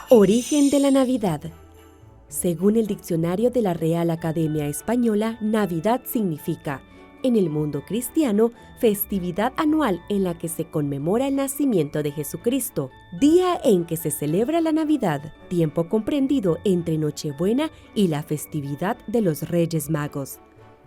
Origen de la Navidad. Según el diccionario de la Real Academia Española, Navidad significa, en el mundo cristiano, festividad anual en la que se conmemora el nacimiento de Jesucristo, día en que se celebra la Navidad, tiempo comprendido entre Nochebuena y la festividad de los Reyes Magos.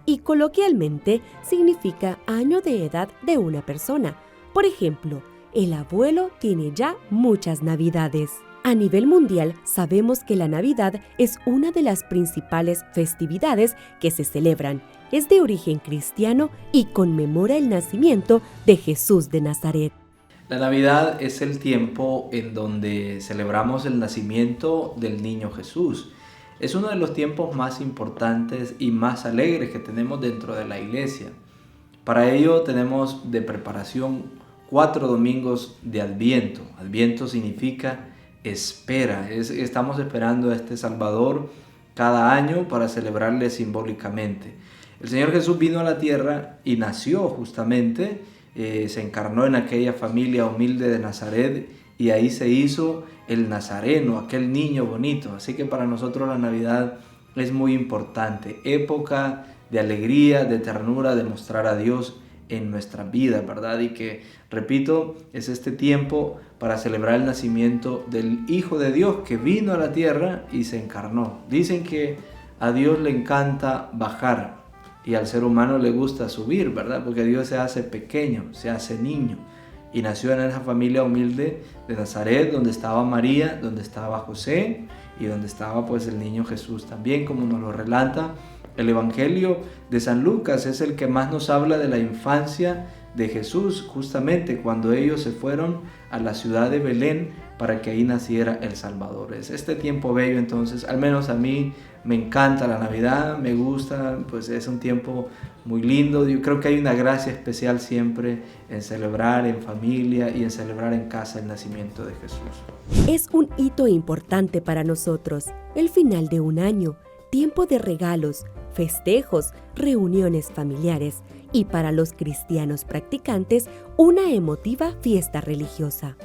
Y coloquialmente significa año de edad de una persona. Por ejemplo, el abuelo tiene ya muchas Navidades. A nivel mundial, sabemos que la Navidad es una de las principales festividades que se celebran. Es de origen cristiano y conmemora el nacimiento de Jesús de Nazaret. La Navidad es el tiempo en donde celebramos el nacimiento del niño Jesús. Es uno de los tiempos más importantes y más alegres que tenemos dentro de la iglesia. Para ello tenemos de preparación 4 domingos de Adviento. Adviento significa espera. Estamos esperando a este Salvador cada año para celebrarle simbólicamente. El Señor Jesús vino a la tierra y nació justamente, se encarnó en aquella familia humilde de Nazaret y ahí se hizo el nazareno, aquel niño bonito. Así que para nosotros la Navidad es muy importante, época de alegría, de ternura, de mostrar a Dios en nuestra vida, ¿verdad? Y que, repito, es este tiempo para celebrar el nacimiento del Hijo de Dios que vino a la tierra y se encarnó. Dicen que a Dios le encanta bajar y al ser humano le gusta subir, ¿verdad? Porque Dios se hace pequeño, se hace niño y nació en esa familia humilde de Nazaret, donde estaba María, donde estaba José y donde estaba pues el niño Jesús también, como nos lo relata el Evangelio de San Lucas. Es el que más nos habla de la infancia de Jesús, justamente cuando ellos se fueron a la ciudad de Belén para que ahí naciera el Salvador. Es este tiempo bello, entonces, al menos a mí me encanta la Navidad, me gusta, pues es un tiempo muy lindo. Yo creo que hay una gracia especial siempre en celebrar en familia y en celebrar en casa el nacimiento de Jesús. Es un hito importante para nosotros, el final de un año, tiempo de regalos, festejos, reuniones familiares y para los cristianos practicantes una emotiva fiesta religiosa.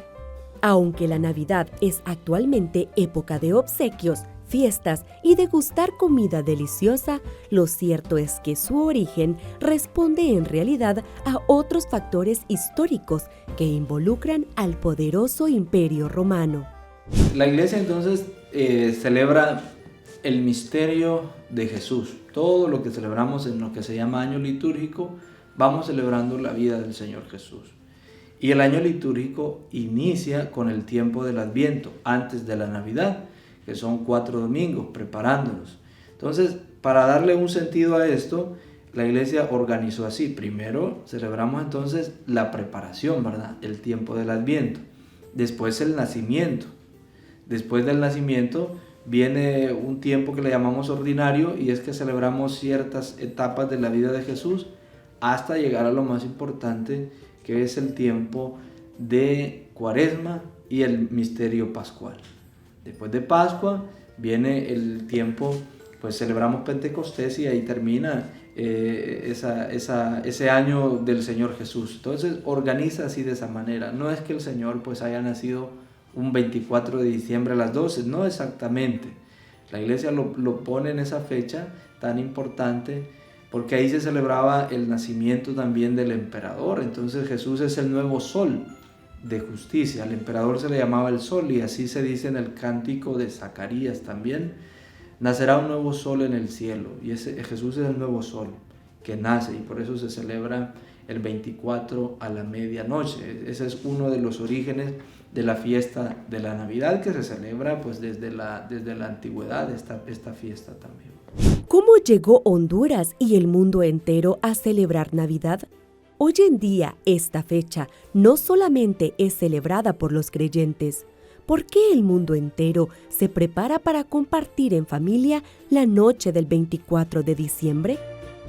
Aunque la Navidad es actualmente época de obsequios, fiestas y degustar comida deliciosa, lo cierto es que su origen responde en realidad a otros factores históricos que involucran al poderoso Imperio Romano. La Iglesia entonces celebra el misterio de Jesús. Todo lo que celebramos en lo que se llama año litúrgico, vamos celebrando la vida del Señor Jesús. Y el año litúrgico inicia con el tiempo del Adviento, antes de la Navidad, que son 4 domingos, preparándonos. Entonces, para darle un sentido a esto, la Iglesia organizó así. Primero celebramos entonces la preparación, ¿verdad? El tiempo del Adviento. Después el nacimiento. Después del nacimiento viene un tiempo que le llamamos ordinario y es que celebramos ciertas etapas de la vida de Jesús hasta llegar a lo más importante, que es el tiempo de Cuaresma y el misterio pascual. Después de Pascua viene el tiempo, pues celebramos Pentecostés y ahí termina ese año del Señor Jesús. Entonces organiza así de esa manera. No es que el Señor pues haya nacido un 24 de diciembre a las 12, no exactamente. La iglesia lo pone en esa fecha tan importante porque ahí se celebraba el nacimiento también del emperador. Entonces Jesús es el nuevo sol de justicia. Al emperador se le llamaba el sol y así se dice en el cántico de Zacarías también. Nacerá un nuevo sol en el cielo y Jesús es el nuevo sol que nace y por eso se celebra el 24 a la medianoche. Ese es uno de los orígenes de la fiesta de la Navidad que se celebra pues desde la antigüedad, esta fiesta también. ¿Cómo llegó Honduras y el mundo entero a celebrar Navidad? Hoy en día esta fecha no solamente es celebrada por los creyentes. ¿Por qué el mundo entero se prepara para compartir en familia la noche del 24 de diciembre?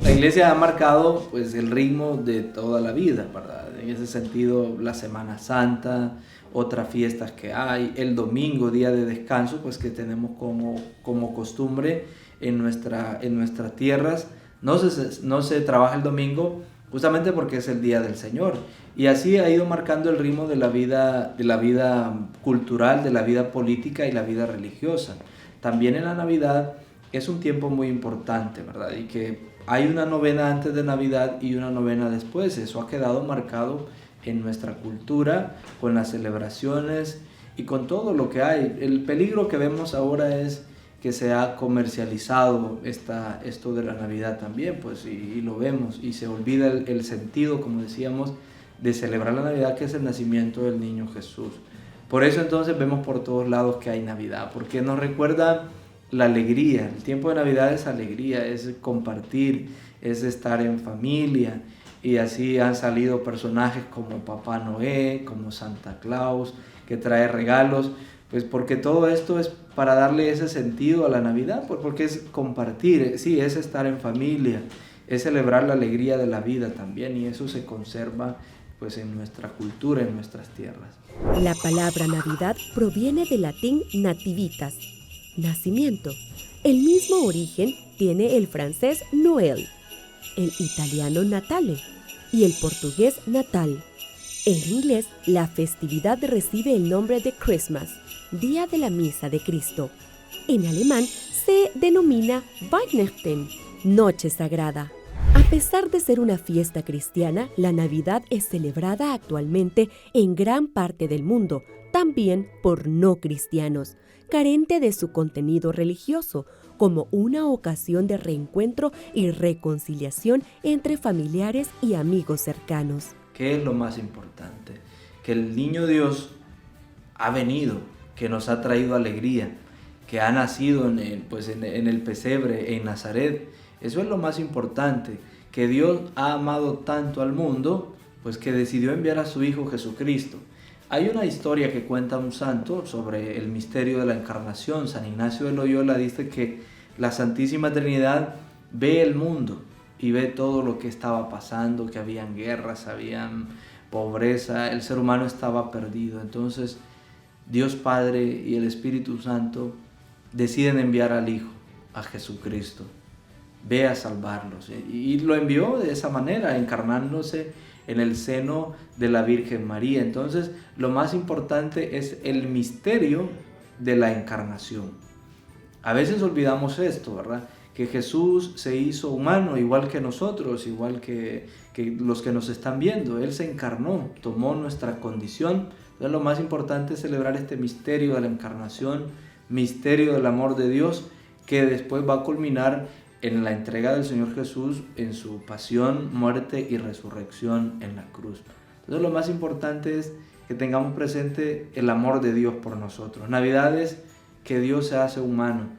La iglesia ha marcado pues el ritmo de toda la vida, ¿verdad? En ese sentido, la Semana Santa, otras fiestas que hay, el domingo, día de descanso, pues que tenemos como costumbre en nuestras tierras. No se trabaja el domingo justamente porque es el día del Señor. Y así ha ido marcando el ritmo de la vida cultural, de la vida política y la vida religiosa. También en la Navidad es un tiempo muy importante, ¿verdad? Y que hay una novena antes de Navidad y una novena después. Eso ha quedado marcado en nuestra cultura, con las celebraciones y con todo lo que hay. El peligro que vemos ahora es que se ha comercializado esto de la Navidad también, pues, y lo vemos, y se olvida el sentido, como decíamos, de celebrar la Navidad, que es el nacimiento del niño Jesús. Por eso entonces vemos por todos lados que hay Navidad, porque nos recuerda la alegría. El tiempo de Navidad es alegría, es compartir, es estar en familia, y así han salido personajes como Papá Noé, como Santa Claus, que trae regalos, pues porque todo esto es para darle ese sentido a la Navidad, pues porque es compartir, sí, es estar en familia, es celebrar la alegría de la vida también, y eso se conserva pues en nuestra cultura, en nuestras tierras. La palabra Navidad proviene del latín nativitas, nacimiento. El mismo origen tiene el francés Noël, el italiano Natale y el portugués Natal. En inglés, la festividad recibe el nombre de Christmas, Día de la Misa de Cristo. En alemán se denomina Weihnachten, Noche Sagrada. A pesar de ser una fiesta cristiana, la Navidad es celebrada actualmente en gran parte del mundo, también por no cristianos, carente de su contenido religioso, como una ocasión de reencuentro y reconciliación entre familiares y amigos cercanos. ¿Qué es lo más importante? Que el niño Dios ha venido, que nos ha traído alegría, que ha nacido en el pesebre, en Nazaret. Eso es lo más importante, que Dios ha amado tanto al mundo, pues que decidió enviar a su Hijo Jesucristo. Hay una historia que cuenta un santo sobre el misterio de la encarnación. San Ignacio de Loyola dice que la Santísima Trinidad ve el mundo y ve todo lo que estaba pasando, que habían guerras, habían pobreza, el ser humano estaba perdido. Entonces Dios Padre y el Espíritu Santo deciden enviar al Hijo, a Jesucristo. Ve a salvarlos. Y lo envió de esa manera, encarnándose en el seno de la Virgen María. Entonces, lo más importante es el misterio de la encarnación. A veces olvidamos esto, ¿verdad? Que Jesús se hizo humano igual que nosotros, igual que los que nos están viendo. Él se encarnó, tomó nuestra condición. Entonces, lo más importante es celebrar este misterio de la encarnación, misterio del amor de Dios, que después va a culminar en la entrega del Señor Jesús en su pasión, muerte y resurrección en la cruz. Entonces lo más importante es que tengamos presente el amor de Dios por nosotros. Navidad es que Dios se hace humano,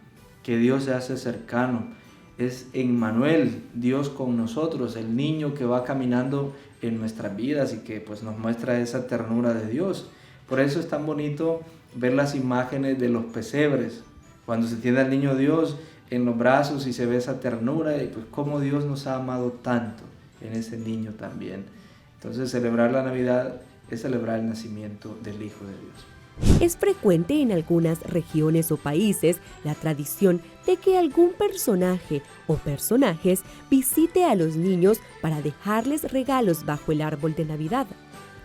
que Dios se hace cercano. Es Emmanuel, Dios con nosotros, el niño que va caminando en nuestras vidas y que pues nos muestra esa ternura de Dios. Por eso es tan bonito ver las imágenes de los pesebres, cuando se tiene al niño Dios en los brazos y se ve esa ternura y pues cómo Dios nos ha amado tanto en ese niño también. Entonces celebrar la Navidad es celebrar el nacimiento del Hijo de Dios. Es frecuente en algunas regiones o países la tradición de que algún personaje o personajes visite a los niños para dejarles regalos bajo el árbol de Navidad.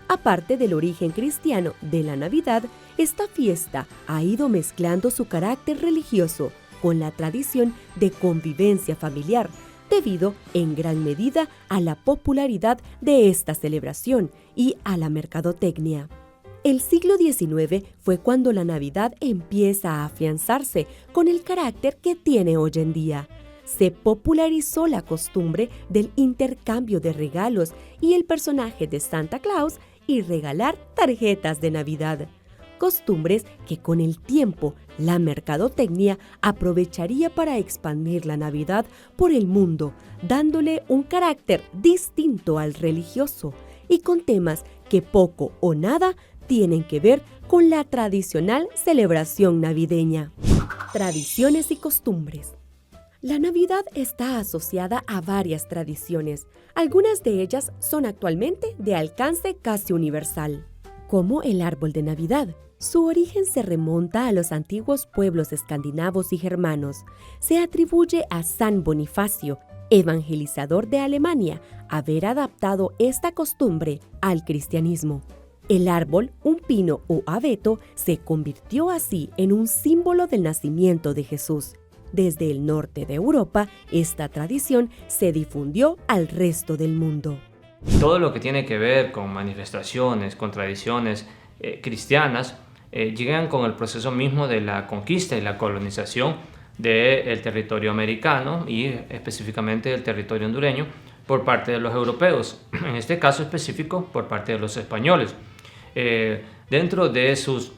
Aparte del origen cristiano de la Navidad, esta fiesta ha ido mezclando su carácter religioso con la tradición de convivencia familiar, debido en gran medida a la popularidad de esta celebración y a la mercadotecnia. El siglo XIX fue cuando la Navidad empieza a afianzarse con el carácter que tiene hoy en día. Se popularizó la costumbre del intercambio de regalos y el personaje de Santa Claus y regalar tarjetas de Navidad. Costumbres que con el tiempo la mercadotecnia aprovecharía para expandir la Navidad por el mundo, dándole un carácter distinto al religioso y con temas que poco o nada tienen que ver con la tradicional celebración navideña. Tradiciones y costumbres. La Navidad está asociada a varias tradiciones. Algunas de ellas son actualmente de alcance casi universal, como el árbol de Navidad. Su origen se remonta a los antiguos pueblos escandinavos y germanos. Se atribuye a San Bonifacio evangelizador de Alemania, haber adaptado esta costumbre al cristianismo. El árbol, un pino o abeto, se convirtió así en un símbolo del nacimiento de Jesús. Desde el norte de Europa, esta tradición se difundió al resto del mundo. Todo lo que tiene que ver con manifestaciones, con tradiciones cristianas, llegan con el proceso mismo de la conquista y la colonización del territorio americano y específicamente del territorio hondureño por parte de los europeos, en este caso específico por parte de los españoles. Dentro de sus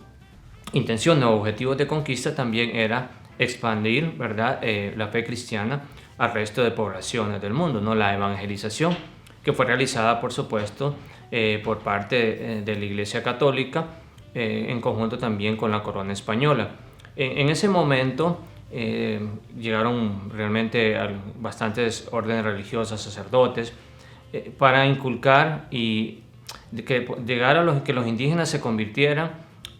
intenciones o objetivos de conquista también era expandir, ¿verdad?, la fe cristiana al resto de poblaciones del mundo, ¿no? La evangelización, que fue realizada, por supuesto, por parte de la Iglesia Católica, en conjunto también con la corona española. En ese momento llegaron realmente bastantes órdenes religiosas, sacerdotes, para inculcar y llegar a que los indígenas se convirtieran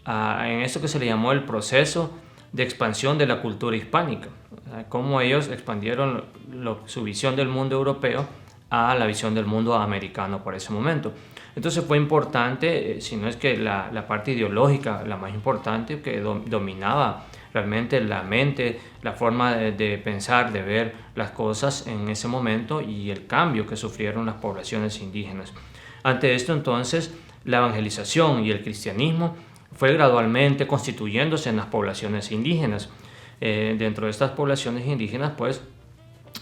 en esto que se le llamó el proceso de expansión de la cultura hispánica, cómo ellos expandieron su visión del mundo europeo a la visión del mundo americano por ese momento. Entonces fue importante, si no es que la parte ideológica, la más importante, que dominaba realmente la mente, la forma de pensar, de ver las cosas en ese momento y el cambio que sufrieron las poblaciones indígenas. Ante esto, entonces, la evangelización y el cristianismo fue gradualmente constituyéndose en las poblaciones indígenas. Dentro de estas poblaciones indígenas, pues,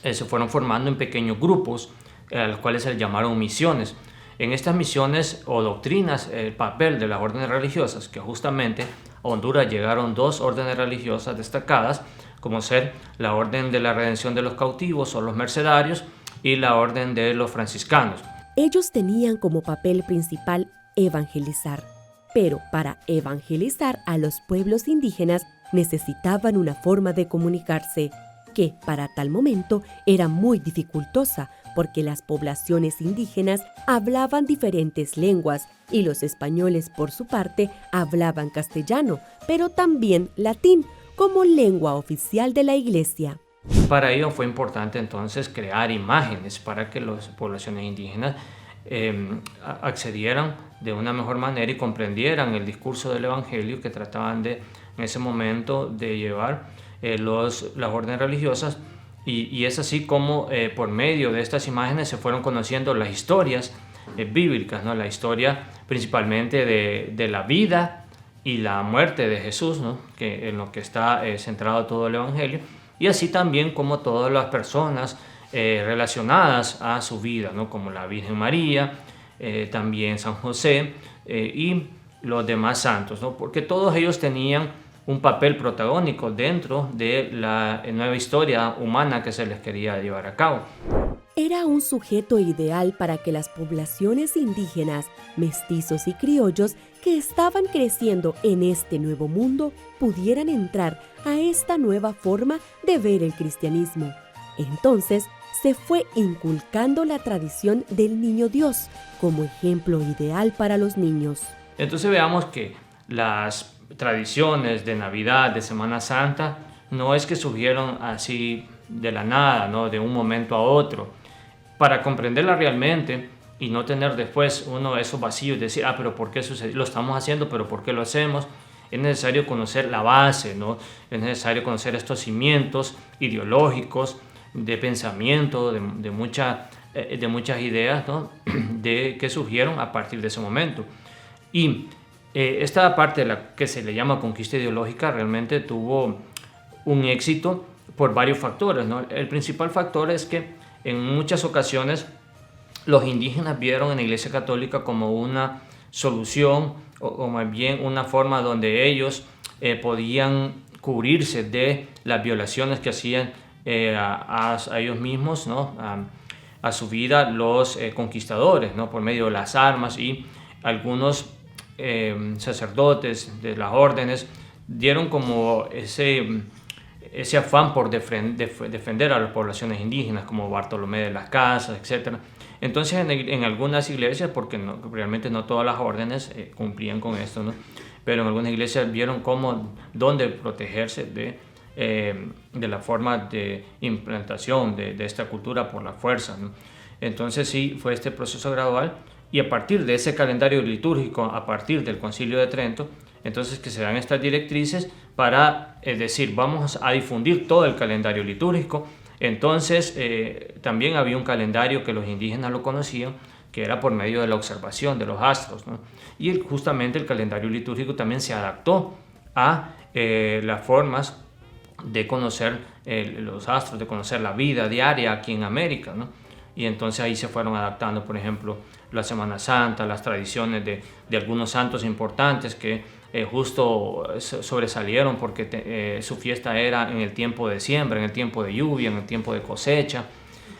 se fueron formando en pequeños grupos, a los cuales se llamaron misiones. En estas misiones o doctrinas, el papel de las órdenes religiosas, que justamente a Honduras llegaron dos órdenes religiosas destacadas, como ser la Orden de la Redención de los Cautivos o los Mercedarios y la Orden de los Franciscanos. Ellos tenían como papel principal evangelizar, pero para evangelizar a los pueblos indígenas necesitaban una forma de comunicarse, que para tal momento era muy dificultosa, porque las poblaciones indígenas hablaban diferentes lenguas y los españoles, por su parte, hablaban castellano, pero también latín, como lengua oficial de la Iglesia. Para ello fue importante entonces crear imágenes para que las poblaciones indígenas accedieran de una mejor manera y comprendieran el discurso del Evangelio que trataban en ese momento de llevar las órdenes religiosas. Y es así como por medio de estas imágenes se fueron conociendo las historias bíblicas, ¿no? La historia principalmente de la vida y la muerte de Jesús, ¿no? Que en lo que está centrado todo el Evangelio, y así también como todas las personas relacionadas a su vida, ¿no? Como la Virgen María, también San José y los demás santos, ¿no? Porque todos ellos tenían un papel protagónico dentro de la nueva historia humana que se les quería llevar a cabo. Era un sujeto ideal para que las poblaciones indígenas, mestizos y criollos que estaban creciendo en este nuevo mundo pudieran entrar a esta nueva forma de ver el cristianismo. Entonces, se fue inculcando la tradición del niño Dios como ejemplo ideal para los niños. Entonces veamos que las tradiciones de Navidad, de Semana Santa, no es que surgieron así de la nada, ¿no? De un momento a otro. Para comprenderla realmente y no tener después uno de esos vacíos, decir, pero ¿por qué sucedió? Lo estamos haciendo, pero ¿por qué lo hacemos? Es necesario conocer la base, ¿no? Es necesario conocer estos cimientos ideológicos, de pensamiento, de muchas ideas, ¿no? Que surgieron a partir de ese momento. Y esta parte de la que se le llama conquista ideológica realmente tuvo un éxito por varios factores, ¿no? El principal factor es que en muchas ocasiones los indígenas vieron en la Iglesia Católica como una solución o más bien una forma donde ellos podían cubrirse de las violaciones que hacían a ellos mismos, ¿no? A su vida los conquistadores, ¿no? Por medio de las armas, y algunos sacerdotes de las órdenes dieron como ese afán por defender a las poblaciones indígenas, como Bartolomé de las Casas, etc. Entonces en algunas iglesias, porque realmente no todas las órdenes cumplían con esto, ¿no? Pero en algunas iglesias vieron dónde protegerse de de la forma de implantación de esta cultura por la fuerza, ¿no? Entonces sí, fue este proceso gradual, y a partir de ese calendario litúrgico, a partir del Concilio de Trento, entonces que se dan estas directrices para decir, vamos a difundir todo el calendario litúrgico. Entonces también había un calendario que los indígenas lo conocían, que era por medio de la observación de los astros, ¿no? Y justamente el calendario litúrgico también se adaptó a las formas de conocer los astros, de conocer la vida diaria aquí en América, ¿no? Y entonces ahí se fueron adaptando, por ejemplo, la Semana Santa, las tradiciones de algunos santos importantes que justo sobresalieron porque su fiesta era en el tiempo de siembra, en el tiempo de lluvia, en el tiempo de cosecha.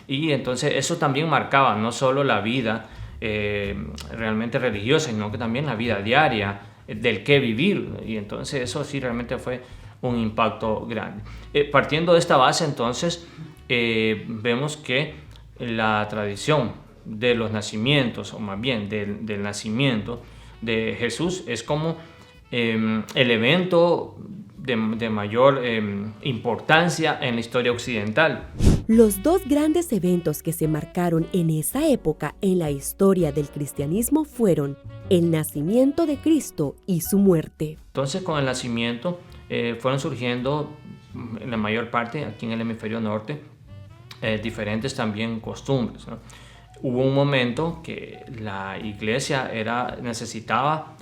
Y entonces eso también marcaba no solo la vida realmente religiosa, sino que también la vida diaria del qué vivir. Y entonces eso sí realmente fue un impacto grande. Partiendo de esta base, entonces, vemos que la tradición de los nacimientos, o más bien del nacimiento de Jesús, es como el evento de mayor importancia en la historia occidental. Los dos grandes eventos que se marcaron en esa época en la historia del cristianismo fueron el nacimiento de Cristo y su muerte. Entonces, con el nacimiento fueron surgiendo, en la mayor parte aquí en el hemisferio norte, diferentes también costumbres, ¿no? Hubo un momento que la iglesia necesitaba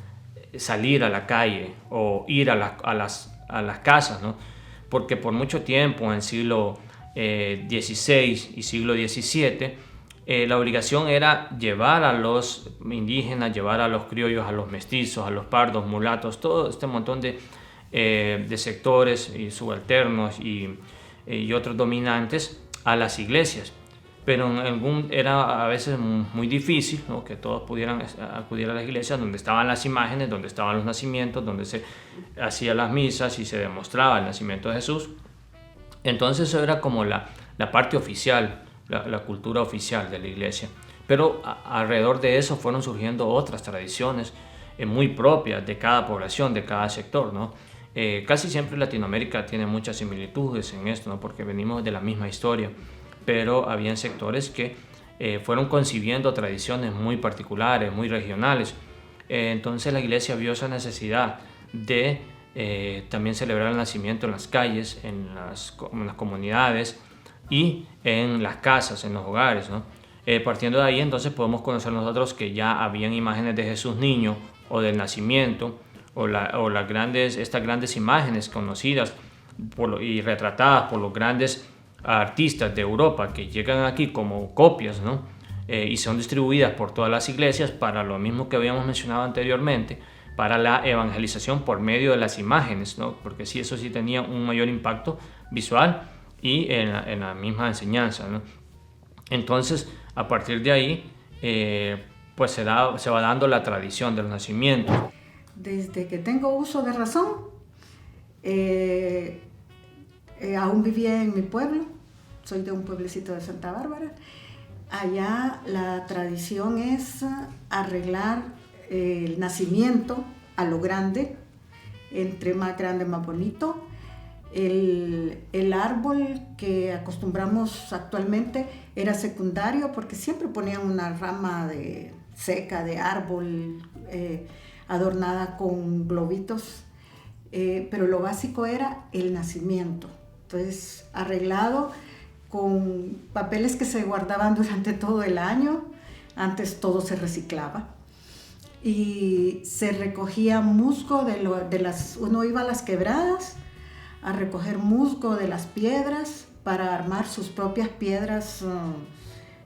salir a la calle o ir a las casas, ¿no? Porque por mucho tiempo, en el siglo XVI y siglo XVII, la obligación era llevar a los indígenas, llevar a los criollos, a los mestizos, a los pardos, mulatos, todo este montón de sectores y subalternos y otros dominantes a las iglesias. Pero era a veces muy difícil, ¿no? Que todos pudieran acudir a las iglesias donde estaban las imágenes, donde estaban los nacimientos, donde se hacían las misas y se demostraba el nacimiento de Jesús. Entonces eso era como la parte oficial, la cultura oficial de la iglesia. Pero alrededor de eso fueron surgiendo otras tradiciones muy propias de cada población, de cada sector, ¿no? Casi siempre Latinoamérica tiene muchas similitudes en esto, ¿no? Porque venimos de la misma historia, pero habían sectores que fueron concibiendo tradiciones muy particulares, muy regionales. Entonces la iglesia vio esa necesidad de también celebrar el nacimiento en las calles, en las comunidades y en las casas, en los hogares, ¿no? Partiendo de ahí, entonces podemos conocer nosotros que ya habían imágenes de Jesús niño o del nacimiento, o estas grandes imágenes conocidas y retratadas por los grandes artistas de Europa que llegan aquí como copias, ¿no? Y son distribuidas por todas las iglesias para lo mismo que habíamos mencionado anteriormente, para la evangelización por medio de las imágenes, ¿no? Porque sí, eso sí tenía un mayor impacto visual y en la misma enseñanza, ¿no? Entonces, a partir de ahí, pues se va dando la tradición del nacimiento. Desde que tengo uso de razón, aún vivía en mi pueblo, soy de un pueblecito de Santa Bárbara. Allá la tradición es arreglar el nacimiento a lo grande, entre más grande más bonito. El árbol que acostumbramos actualmente era secundario porque siempre ponían una rama seca de árbol adornada con globitos, pero lo básico era el nacimiento. Entonces, arreglado con papeles que se guardaban durante todo el año. Antes todo se reciclaba. Y se recogía musgo uno iba a las quebradas a recoger musgo de las piedras para armar sus propias piedras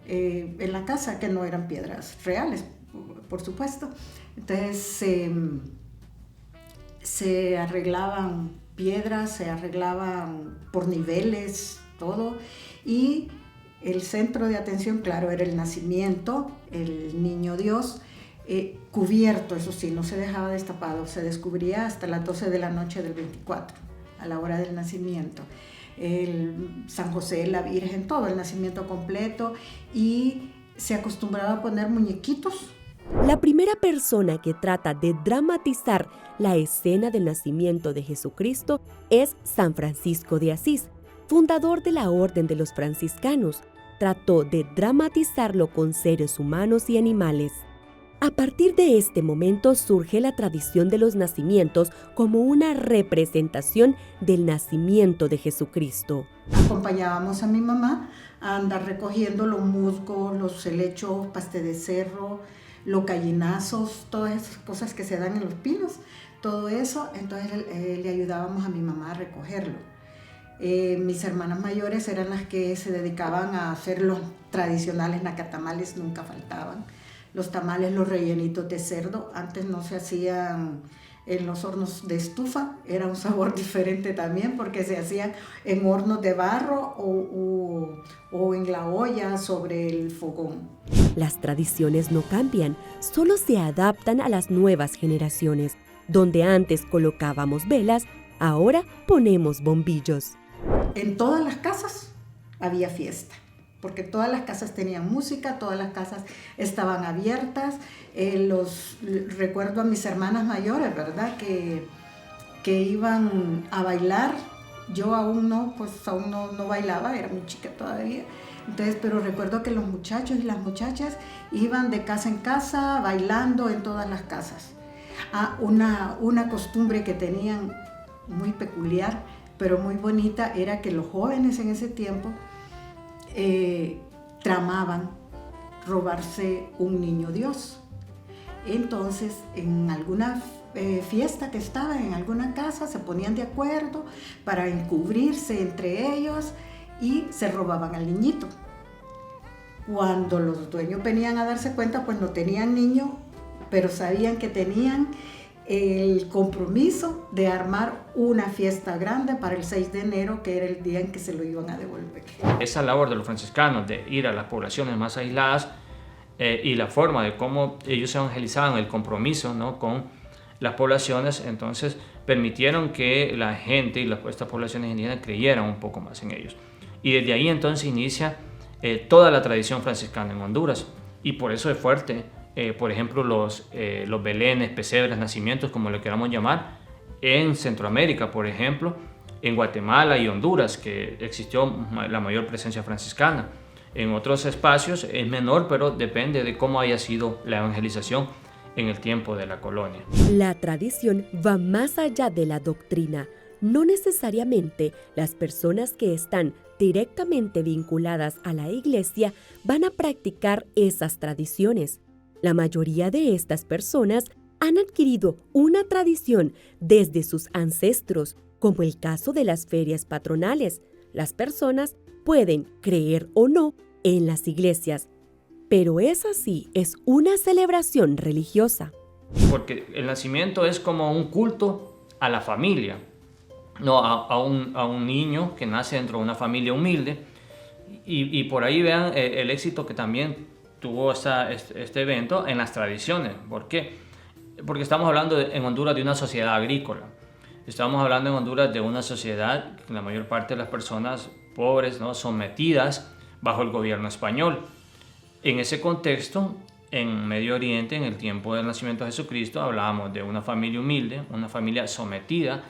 en la casa, que no eran piedras reales, por supuesto. Entonces se arreglaban piedras, se arreglaban por niveles, todo, y el centro de atención, claro, era el nacimiento, el niño Dios, cubierto, eso sí, no se dejaba destapado, se descubría hasta las 12 de la noche del 24, a la hora del nacimiento. El San José, la Virgen, todo el nacimiento completo, y se acostumbraba a poner muñequitos La primera persona que trata de dramatizar la escena del nacimiento de Jesucristo es San Francisco de Asís, fundador de la Orden de los Franciscanos. Trató de dramatizarlo con seres humanos y animales. A partir de este momento surge la tradición de los nacimientos como una representación del nacimiento de Jesucristo. Acompañábamos a mi mamá a andar recogiendo los musgos, los helechos, paste de cerro, los gallinazos, todas esas cosas que se dan en los pinos, todo eso, entonces le ayudábamos a mi mamá a recogerlo. Mis hermanas mayores eran las que se dedicaban a hacer los tradicionales nacatamales, nunca faltaban. Los tamales, los rellenitos de cerdo, antes no se hacían en los hornos de estufa, era un sabor diferente también porque se hacían en hornos de barro o en la olla sobre el fogón. Las tradiciones no cambian, solo se adaptan a las nuevas generaciones. Donde antes colocábamos velas, ahora ponemos bombillos. En todas las casas había fiesta, porque todas las casas tenían música, todas las casas estaban abiertas. Recuerdo a mis hermanas mayores, ¿verdad? Que iban a bailar. Yo aún no bailaba, era muy chica todavía. Entonces, pero recuerdo que los muchachos y las muchachas iban de casa en casa bailando en todas las casas. Una costumbre que tenían muy peculiar, pero muy bonita, era que los jóvenes en ese tiempo tramaban robarse un niño Dios. Entonces, en alguna fiesta que estaba en alguna casa, se ponían de acuerdo para encubrirse entre ellos y se robaban al niñito. Cuando los dueños venían a darse cuenta, pues no tenían niño, pero sabían que tenían el compromiso de armar una fiesta grande para el 6 de enero, que era el día en que se lo iban a devolver. Esa labor de los franciscanos de ir a las poblaciones más aisladas y la forma de cómo ellos evangelizaban, el compromiso, ¿no?, con las poblaciones, entonces permitieron que la gente y estas poblaciones indígenas creyeran un poco más en ellos. Y desde ahí entonces inicia toda la tradición franciscana en Honduras, y por eso es fuerte. Por ejemplo, los belenes, pesebres, nacimientos, como le queramos llamar, en Centroamérica, por ejemplo, en Guatemala y Honduras, que existió la mayor presencia franciscana. En otros espacios es menor, pero depende de cómo haya sido la evangelización en el tiempo de la colonia. La tradición va más allá de la doctrina. No necesariamente las personas que están directamente vinculadas a la iglesia van a practicar esas tradiciones. La mayoría de estas personas han adquirido una tradición desde sus ancestros, como el caso de las ferias patronales. Las personas pueden creer o no en las iglesias, pero esa sí es una celebración religiosa. Porque el nacimiento es como un culto a la familia, no a un niño que nace dentro de una familia humilde, y por ahí vean el éxito que también tuvo este evento en las tradiciones. ¿Por qué? Porque estamos hablando en Honduras de una sociedad agrícola. Estamos hablando en Honduras de una sociedad que la mayor parte de las personas pobres, ¿no?, sometidas bajo el gobierno español. En ese contexto, en Medio Oriente, en el tiempo del nacimiento de Jesucristo, hablábamos de una familia humilde, una familia sometida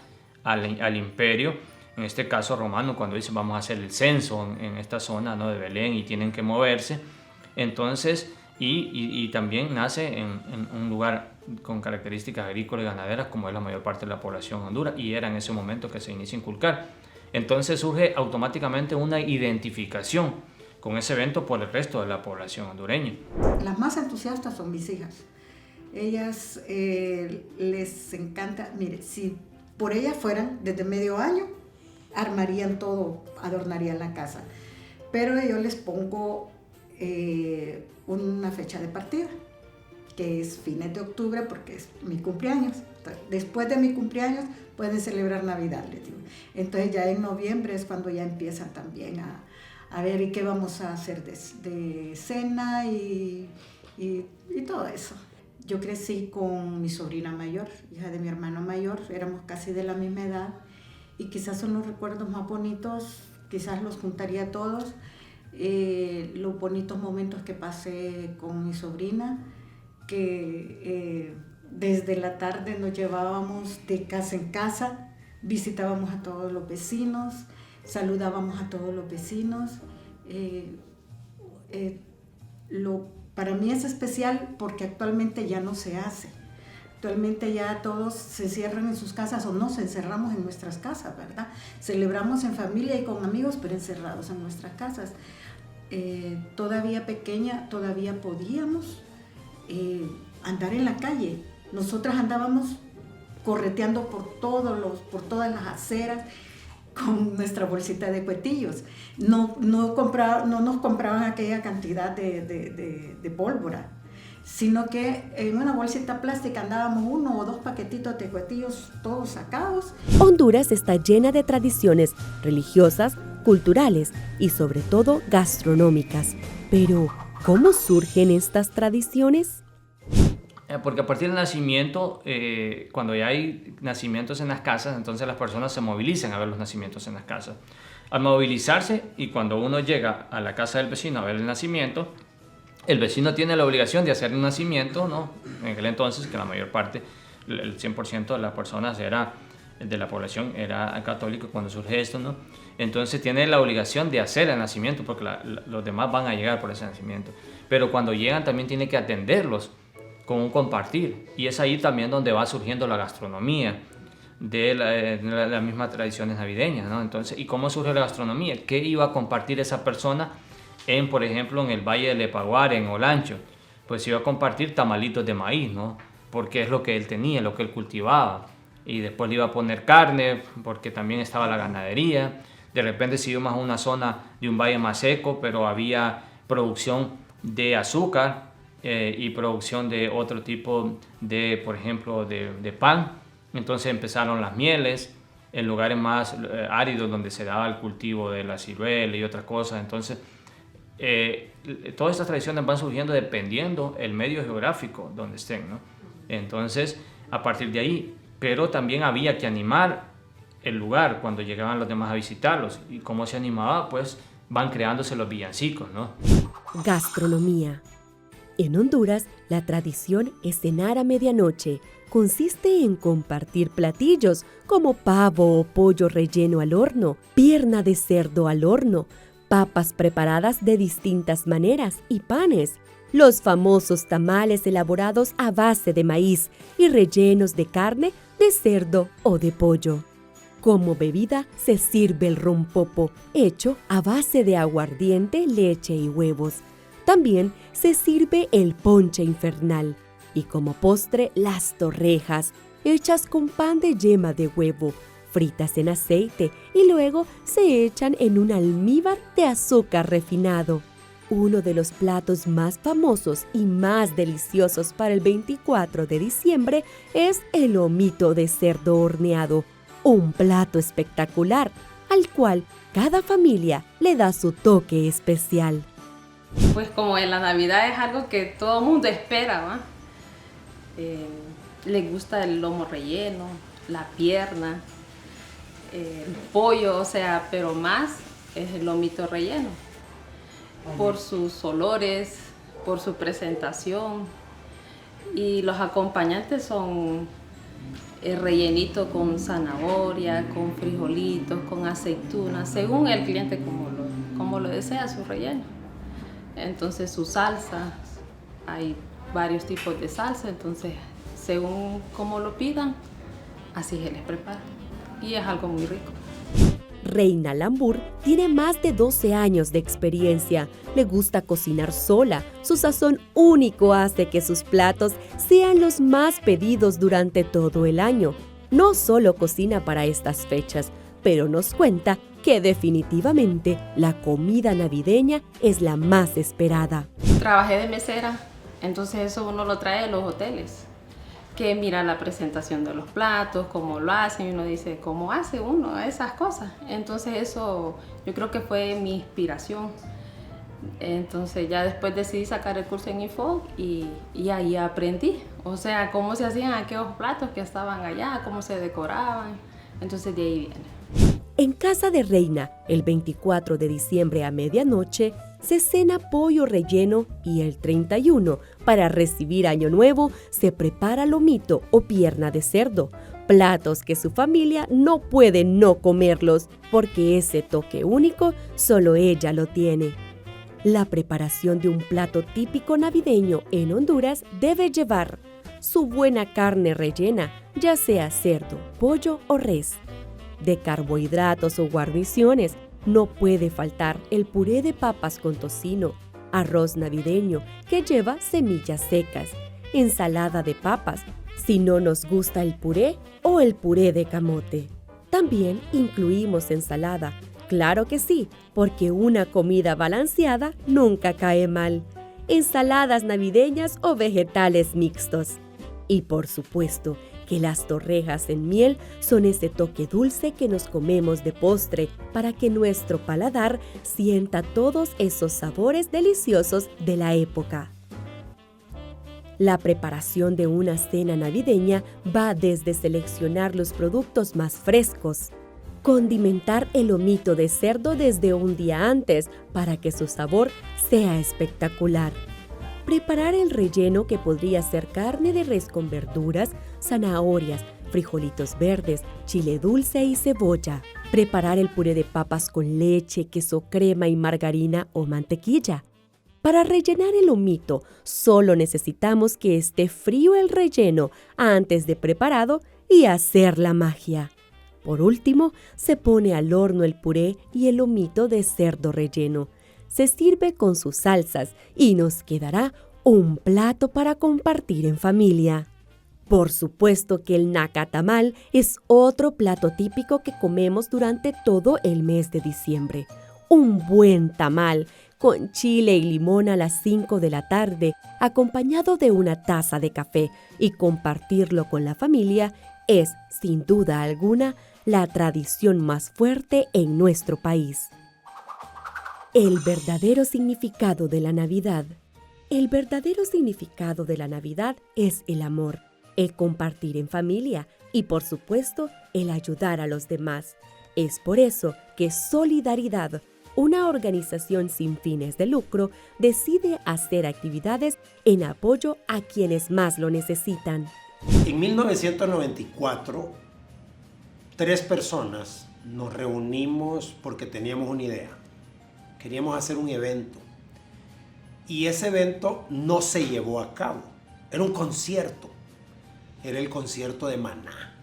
al imperio, en este caso romano, cuando dicen vamos a hacer el censo en esta zona, ¿no?, de Belén, y tienen que moverse. Entonces, y también nace en un lugar con características agrícolas y ganaderas, como es la mayor parte de la población de Honduras, y era en ese momento que se inicia a inculcar. Entonces surge automáticamente una identificación con ese evento por el resto de la población hondureña. Las más entusiastas son mis hijas. Ellas les encanta, mire, si por ellas fueran desde medio año, armarían todo, adornarían la casa. Pero yo les pongo una fecha de partida, que es fines de octubre, porque es mi cumpleaños. Después de mi cumpleaños pueden celebrar Navidad, les digo. Entonces ya en noviembre es cuando ya empiezan también a ver qué vamos a hacer de cena y todo eso. Yo crecí con mi sobrina mayor, hija de mi hermano mayor, éramos casi de la misma edad, y quizás son los recuerdos más bonitos, quizás los juntaría a todos. Los bonitos momentos que pasé con mi sobrina, que desde la tarde nos llevábamos de casa en casa, visitábamos a todos los vecinos, saludábamos a todos los vecinos. Para mí es especial porque actualmente ya no se hace. Actualmente ya todos se cierran en sus casas o nos encerramos en nuestras casas, ¿verdad? Celebramos en familia y con amigos, pero encerrados en nuestras casas. Todavía pequeña, todavía podíamos andar en la calle. Nosotras andábamos correteando por todas las aceras con nuestra bolsita de cuetillos. No nos compraban aquella cantidad de pólvora, sino que en una bolsita plástica andábamos 1 o 2 paquetitos de cuetillos todos sacados. Honduras está llena de tradiciones religiosas, culturales y sobre todo gastronómicas. Pero, ¿cómo surgen estas tradiciones? Porque a partir del nacimiento, cuando ya hay nacimientos en las casas, entonces las personas se movilizan a ver los nacimientos en las casas. Al movilizarse, y cuando uno llega a la casa del vecino a ver el nacimiento, el vecino tiene la obligación de hacer un nacimiento, ¿no? En aquel entonces, que la mayor parte, el 100% de las personas de la población era católico cuando surge esto, ¿no? Entonces tiene la obligación de hacer el nacimiento, porque los demás van a llegar por ese nacimiento. Pero cuando llegan también tiene que atenderlos con un compartir, y es ahí también donde va surgiendo la gastronomía de las mismas tradiciones navideñas, ¿no? Entonces, ¿y cómo surge la gastronomía? ¿Qué iba a compartir esa persona por ejemplo, en el Valle de Lepaguare, en Olancho? Pues iba a compartir tamalitos de maíz, ¿no? Porque es lo que él tenía, lo que él cultivaba, y después le iba a poner carne, porque también estaba la ganadería. De repente se iba a una zona de un valle más seco, pero había producción de azúcar, y producción de otro tipo de, por ejemplo, de pan. Entonces empezaron las mieles en lugares más áridos donde se daba el cultivo de la ciruela y otras cosas. Entonces, todas estas tradiciones van surgiendo dependiendo el medio geográfico donde estén, ¿no? Entonces, a partir de ahí, pero también había que animar el lugar cuando llegaban los demás a visitarlos. ¿Y cómo se animaba? Pues van creándose los villancicos, ¿no? Gastronomía. En Honduras, la tradición es cenar a medianoche. Consiste en compartir platillos como pavo o pollo relleno al horno, pierna de cerdo al horno, papas preparadas de distintas maneras y panes, los famosos tamales elaborados a base de maíz y rellenos de carne, de cerdo o de pollo. Como bebida se sirve el rompopo, hecho a base de aguardiente, leche y huevos. También se sirve el ponche infernal y como postre las torrejas, hechas con pan de yema de huevo, fritas en aceite y luego se echan en un almíbar de azúcar refinado. Uno de los platos más famosos y más deliciosos para el 24 de diciembre es el lomito de cerdo horneado, un plato espectacular al cual cada familia le da su toque especial. Pues como en la Navidad es algo que todo el mundo espera, ¿va? Le gusta el lomo relleno, la pierna, el pollo, o sea, pero más es el lomito relleno. Por sus olores, por su presentación. Y los acompañantes son el rellenito con zanahoria, con frijolitos, con aceitunas, según el cliente como lo desea su relleno. Entonces su salsa, hay varios tipos de salsa, entonces según como lo pidan, así se les prepara. Y es algo muy rico. Reina Lambur tiene más de 12 años de experiencia. Le gusta cocinar sola. Su sazón único hace que sus platos sean los más pedidos durante todo el año. No solo cocina para estas fechas, pero nos cuenta que definitivamente la comida navideña es la más esperada. Trabajé de mesera, entonces eso uno lo trae de los hoteles. Que mira la presentación de los platos, cómo lo hacen, y uno dice, ¿cómo hace uno esas cosas? Entonces eso yo creo que fue mi inspiración. Entonces ya después decidí sacar el curso en INFOC y ahí aprendí. O sea, cómo se hacían aquellos platos que estaban allá, cómo se decoraban. Entonces de ahí viene. En casa de Reina, el 24 de diciembre a medianoche, se cena pollo relleno y el 31, para recibir Año Nuevo, se prepara lomito o pierna de cerdo, platos que su familia no puede no comerlos porque ese toque único solo ella lo tiene. La preparación de un plato típico navideño en Honduras debe llevar su buena carne rellena, ya sea cerdo, pollo o res. De carbohidratos o guarniciones, no puede faltar el puré de papas con tocino, arroz navideño que lleva semillas secas, ensalada de papas, si no nos gusta el puré, o el puré de camote. También incluimos ensalada, claro que sí, porque una comida balanceada nunca cae mal. Ensaladas navideñas o vegetales mixtos. Y por supuesto que las torrejas en miel son ese toque dulce que nos comemos de postre para que nuestro paladar sienta todos esos sabores deliciosos de la época. La preparación de una cena navideña va desde seleccionar los productos más frescos, condimentar el lomito de cerdo desde un día antes para que su sabor sea espectacular, preparar el relleno que podría ser carne de res con verduras, zanahorias, frijolitos verdes, chile dulce y cebolla, preparar el puré de papas con leche, queso crema y margarina o mantequilla. Para rellenar el lomito, solo necesitamos que esté frío el relleno antes de preparado y hacer la magia. Por último, se pone al horno el puré y el lomito de cerdo relleno. Se sirve con sus salsas y nos quedará un plato para compartir en familia. Por supuesto que el nacatamal es otro plato típico que comemos durante todo el mes de diciembre. Un buen tamal con chile y limón a las 5 de la tarde, acompañado de una taza de café, y compartirlo con la familia es, sin duda alguna, la tradición más fuerte en nuestro país. El verdadero significado de la Navidad. El verdadero significado de la Navidad es el amor, el compartir en familia y, por supuesto, el ayudar a los demás. Es por eso que Solidaridad, una organización sin fines de lucro, decide hacer actividades en apoyo a quienes más lo necesitan. En 1994, 3 personas nos reunimos porque teníamos una idea. Queríamos hacer un evento. Y ese evento no se llevó a cabo. Era un concierto. Era el concierto de Maná.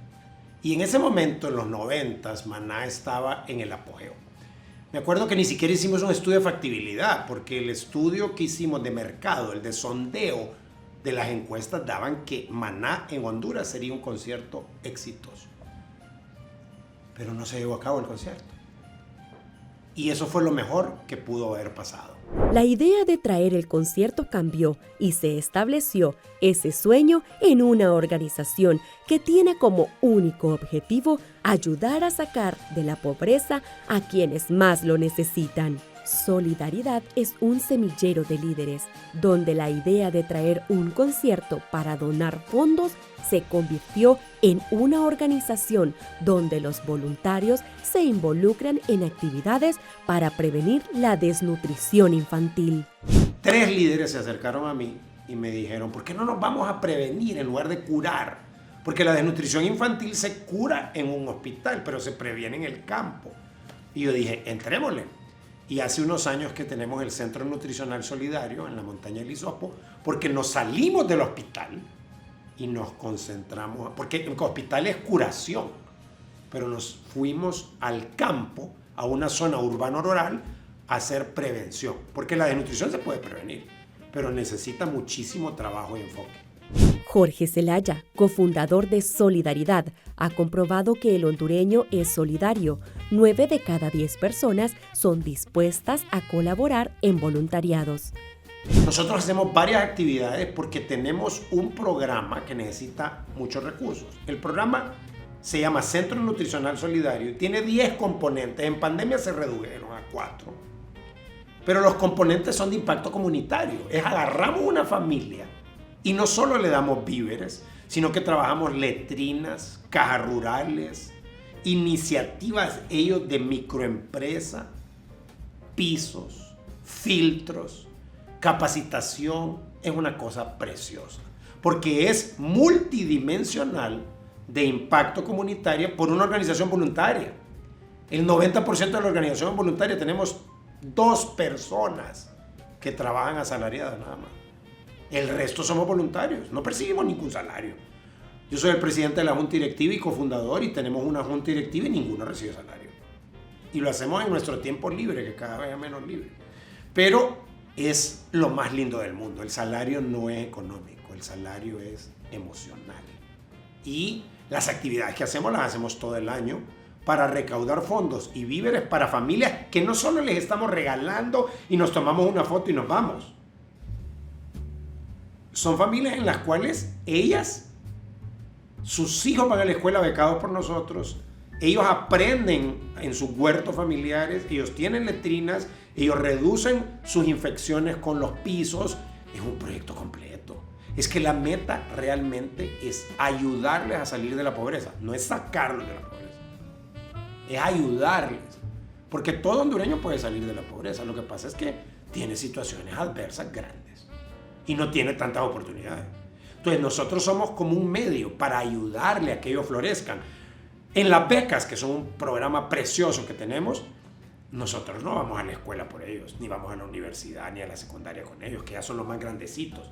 Y en ese momento, en los 90s, Maná estaba en el apogeo. Me acuerdo que ni siquiera hicimos un estudio de factibilidad, porque el estudio que hicimos de mercado, el de sondeo de las encuestas, daban que Maná en Honduras sería un concierto exitoso. Pero no se llevó a cabo el concierto. Y eso fue lo mejor que pudo haber pasado. La idea de traer el concierto cambió y se estableció ese sueño en una organización que tiene como único objetivo ayudar a sacar de la pobreza a quienes más lo necesitan. Solidaridad es un semillero de líderes, donde la idea de traer un concierto para donar fondos se convirtió en una organización donde los voluntarios se involucran en actividades para prevenir la desnutrición infantil. 3 líderes se acercaron a mí y me dijeron, ¿por qué no nos vamos a prevenir en lugar de curar? Porque la desnutrición infantil se cura en un hospital, pero se previene en el campo. Y yo dije, entrémosle. Y hace unos años que tenemos el Centro Nutricional Solidario en la montaña del Hisopo, porque nos salimos del hospital y nos concentramos, porque el hospital es curación, pero nos fuimos al campo, a una zona urbano-rural, a hacer prevención, porque la desnutrición se puede prevenir, pero necesita muchísimo trabajo y enfoque. Jorge Zelaya, cofundador de Solidaridad, ha comprobado que el hondureño es solidario. 9 de cada 10 personas son dispuestas a colaborar en voluntariados. Nosotros hacemos varias actividades porque tenemos un programa que necesita muchos recursos. El programa se llama Centro Nutricional Solidario y tiene 10 componentes. En pandemia se redujeron a 4. Pero los componentes son de impacto comunitario. Agarramos una familia y no solo le damos víveres, sino que trabajamos letrinas, cajas rurales, iniciativas ellos de microempresa, pisos, filtros, capacitación, es una cosa preciosa, porque es multidimensional de impacto comunitario por una organización voluntaria. El 90% de la organización voluntaria tenemos 2 personas que trabajan asalariadas nada más. El resto somos voluntarios, no percibimos ningún salario. Yo soy el presidente de la junta directiva y cofundador, y tenemos una junta directiva y ninguno recibe salario. Y lo hacemos en nuestro tiempo libre, que cada vez es menos libre. Pero es lo más lindo del mundo. El salario no es económico, el salario es emocional. Y las actividades que hacemos las hacemos todo el año para recaudar fondos y víveres para familias que no solo les estamos regalando y nos tomamos una foto y nos vamos. Son familias en las cuales sus hijos van a la escuela becados por nosotros, ellos aprenden en sus huertos familiares, ellos tienen letrinas, ellos reducen sus infecciones con los pisos. Es un proyecto completo. Es que la meta realmente es ayudarles a salir de la pobreza, no es sacarlos de la pobreza, es ayudarles, porque todo hondureño puede salir de la pobreza. Lo que pasa es que tiene situaciones adversas grandes y no tiene tantas oportunidades. Entonces nosotros somos como un medio para ayudarle a que ellos florezcan. En las becas, que son un programa precioso que tenemos, nosotros no vamos a la escuela por ellos, ni vamos a la universidad, ni a la secundaria con ellos, que ya son los más grandecitos.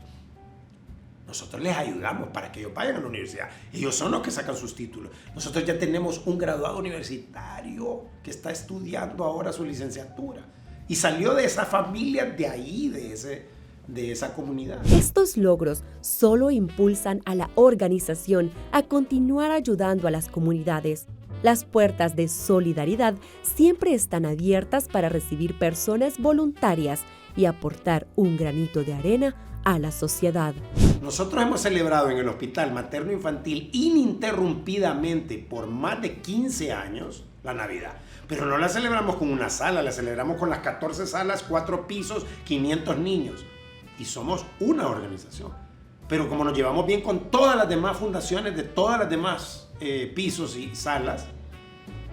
Nosotros les ayudamos para que ellos vayan a la universidad. Ellos son los que sacan sus títulos. Nosotros ya tenemos un graduado universitario que está estudiando ahora su licenciatura y salió de esa familia, de ahí, de esa comunidad. Estos logros solo impulsan a la organización a continuar ayudando a las comunidades. Las puertas de solidaridad siempre están abiertas para recibir personas voluntarias y aportar un granito de arena a la sociedad. Nosotros hemos celebrado en el Hospital Materno Infantil ininterrumpidamente por más de 15 años la Navidad. Pero no la celebramos con una sala, la celebramos con las 14 salas, 4 pisos, 500 niños. Y somos una organización. Pero como nos llevamos bien con todas las demás fundaciones de todas las demás pisos y salas,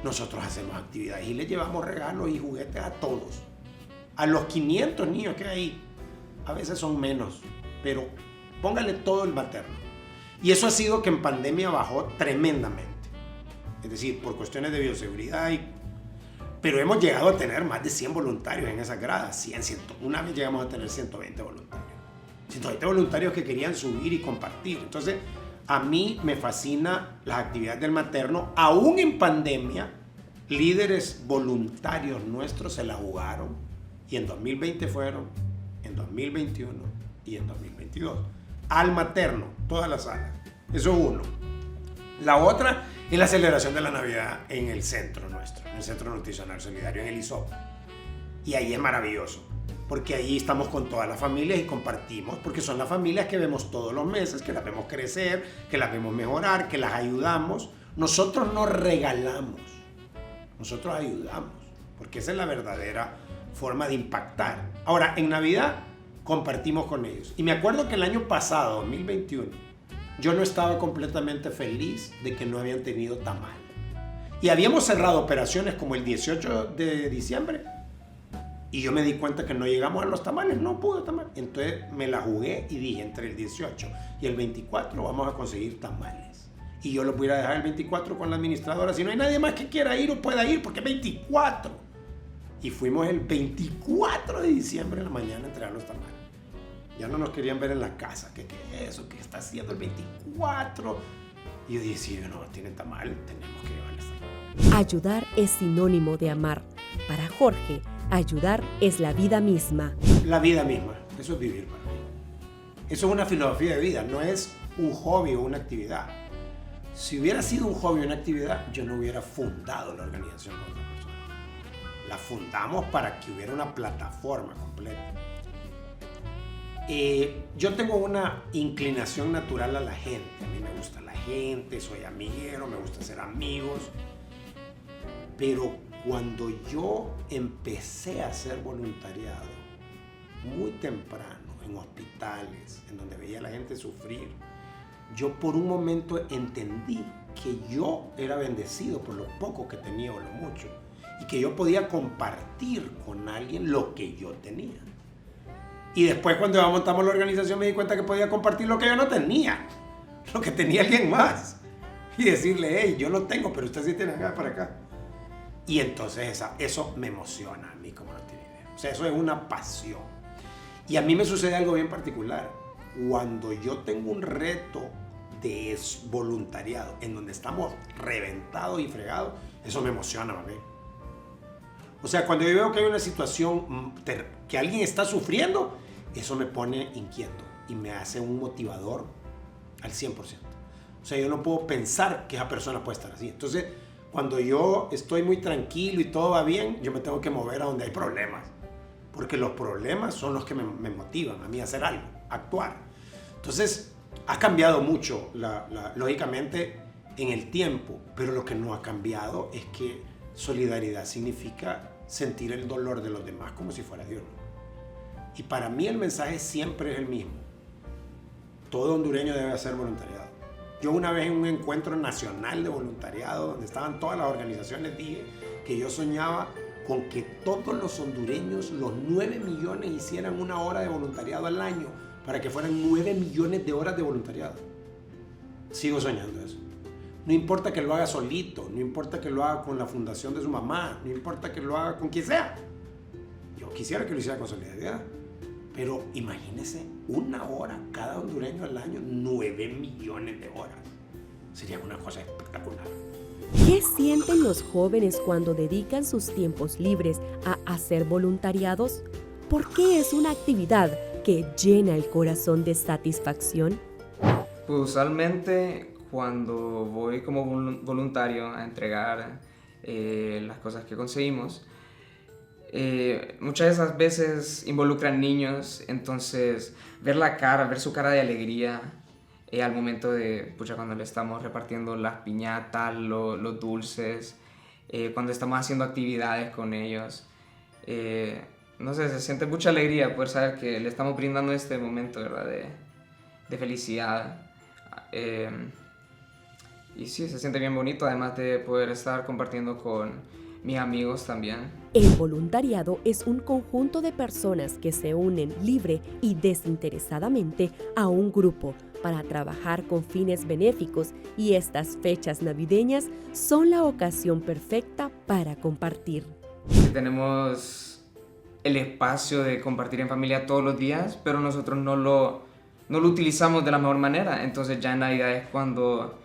nosotros hacemos actividades y les llevamos regalos y juguetes a todos. A los 500 niños que hay ahí, a veces son menos, pero póngale todo el materno. Y eso ha sido que en pandemia bajó tremendamente. Es decir, por cuestiones de bioseguridad. Pero hemos llegado a tener más de 100 voluntarios en esas gradas. Una vez llegamos a tener 120 voluntarios. 120 voluntarios que querían subir y compartir. Entonces, a mí me fascina las actividades del materno. Aún en pandemia, líderes voluntarios nuestros se la jugaron. Y en 2020 fueron, en 2021 y en 2022. Al materno, todas las salas. Eso es uno. La otra es la celebración de la Navidad en el centro nuestro, en el Centro Nutricional Solidario, en el ISOP. Y ahí es maravilloso, porque ahí estamos con todas las familias y compartimos, porque son las familias que vemos todos los meses, que las vemos crecer, que las vemos mejorar, que las ayudamos. Nosotros no regalamos, nosotros ayudamos, porque esa es la verdadera forma de impactar. Ahora, en Navidad compartimos con ellos. Y me acuerdo que el año pasado, 2021, yo no estaba completamente feliz de que no habían tenido tamal. Y habíamos cerrado operaciones como el 18 de diciembre. Y yo me di cuenta que no llegamos a los tamales, no pude tamal. Entonces me la jugué y dije, entre el 18 y el 24 vamos a conseguir tamales. Y yo los voy a dejar el 24 con la administradora. Si no hay nadie más que quiera ir o pueda ir, porque es 24. Y fuimos el 24 de diciembre en la mañana a entregar los tamales. Ya no nos querían ver en la casa. ¿Qué es eso? ¿Qué está haciendo el 24? Y yo dije, si no tienen tamal, tenemos que llevarles tamal. Ayudar es sinónimo de amar. Para Jorge, ayudar es la vida misma. La vida misma. Eso es vivir para mí. Eso es una filosofía de vida. No es un hobby o una actividad. Si hubiera sido un hobby o una actividad, yo no hubiera fundado la organización con otra persona. La fundamos para que hubiera una plataforma completa. Yo tengo una inclinación natural a la gente. A mí me gusta la gente, soy amiguero, me gusta ser amigos. Pero cuando yo empecé a hacer voluntariado, muy temprano, en hospitales, en donde veía a la gente sufrir, yo por un momento entendí que yo era bendecido por lo poco que tenía o lo mucho. y que yo podía compartir con alguien lo que yo tenía. Y después cuando montamos la organización me di cuenta que podía compartir lo que yo no tenía, lo que tenía alguien más. Y decirle, hey, yo lo tengo, pero usted sí tiene acá para acá. Y entonces eso me emociona a mí como no tiene idea. O sea, eso es una pasión. Y a mí me sucede algo bien particular. Cuando yo tengo un reto de voluntariado en donde estamos reventados y fregados, eso me emociona a mí. O sea, cuando yo veo que hay una situación que alguien está sufriendo, eso me pone inquieto y me hace un motivador al 100%. O sea, yo no puedo pensar que esa persona puede estar así. Entonces, cuando yo estoy muy tranquilo y todo va bien, yo me tengo que mover a donde hay problemas. Porque los problemas son los que me motivan a mí a hacer algo, a actuar. Entonces, ha cambiado mucho, lógicamente, en el tiempo. Pero lo que no ha cambiado es que solidaridad significa sentir el dolor de los demás como si fuera Dios. Y para mí el mensaje siempre es el mismo. Todo hondureño debe hacer voluntariado. Yo una vez en un encuentro nacional de voluntariado, donde estaban todas las organizaciones, dije que yo soñaba con que todos los hondureños, los 9 millones, hicieran 1 hora de voluntariado al año, para que fueran 9 millones de horas de voluntariado. Sigo soñando eso. No importa que lo haga solito, no importa que lo haga con la fundación de su mamá, no importa que lo haga con quien sea. Yo quisiera que lo hiciera con solidaridad. Pero imagínese 1 hora cada hondureño al año, 9 millones de horas. Sería una cosa espectacular. ¿Qué sienten los jóvenes cuando dedican sus tiempos libres a hacer voluntariados? ¿Por qué es una actividad que llena el corazón de satisfacción? Pues usualmente cuando voy como voluntario a entregar las cosas que conseguimos, muchas de esas veces involucran niños, entonces ver su cara de alegría al momento de, cuando le estamos repartiendo las piñatas, los dulces, cuando estamos haciendo actividades con ellos, no sé, se siente mucha alegría poder saber que le estamos brindando este momento, ¿verdad?, de felicidad. Y sí, se siente bien bonito, además de poder estar compartiendo con mis amigos también. El voluntariado es un conjunto de personas que se unen libre y desinteresadamente a un grupo para trabajar con fines benéficos, y estas fechas navideñas son la ocasión perfecta para compartir. Tenemos el espacio de compartir en familia todos los días, pero nosotros no lo utilizamos de la mejor manera. Entonces ya en Navidad es cuando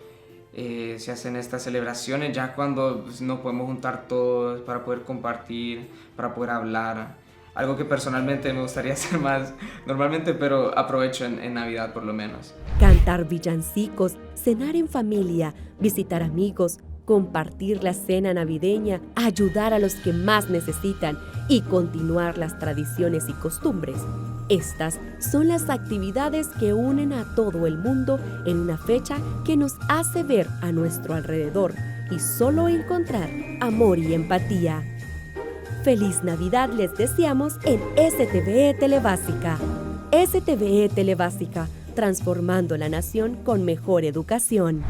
se hacen estas celebraciones, ya cuando nos podemos juntar todos para poder compartir, para poder hablar. Algo que personalmente me gustaría hacer más normalmente, pero aprovecho en Navidad por lo menos. Cantar villancicos, cenar en familia, visitar amigos, compartir la cena navideña, ayudar a los que más necesitan y continuar las tradiciones y costumbres. Estas son las actividades que unen a todo el mundo en una fecha que nos hace ver a nuestro alrededor y solo encontrar amor y empatía. Feliz Navidad les deseamos en STVE Telebásica. STVE Telebásica, transformando la nación con mejor educación.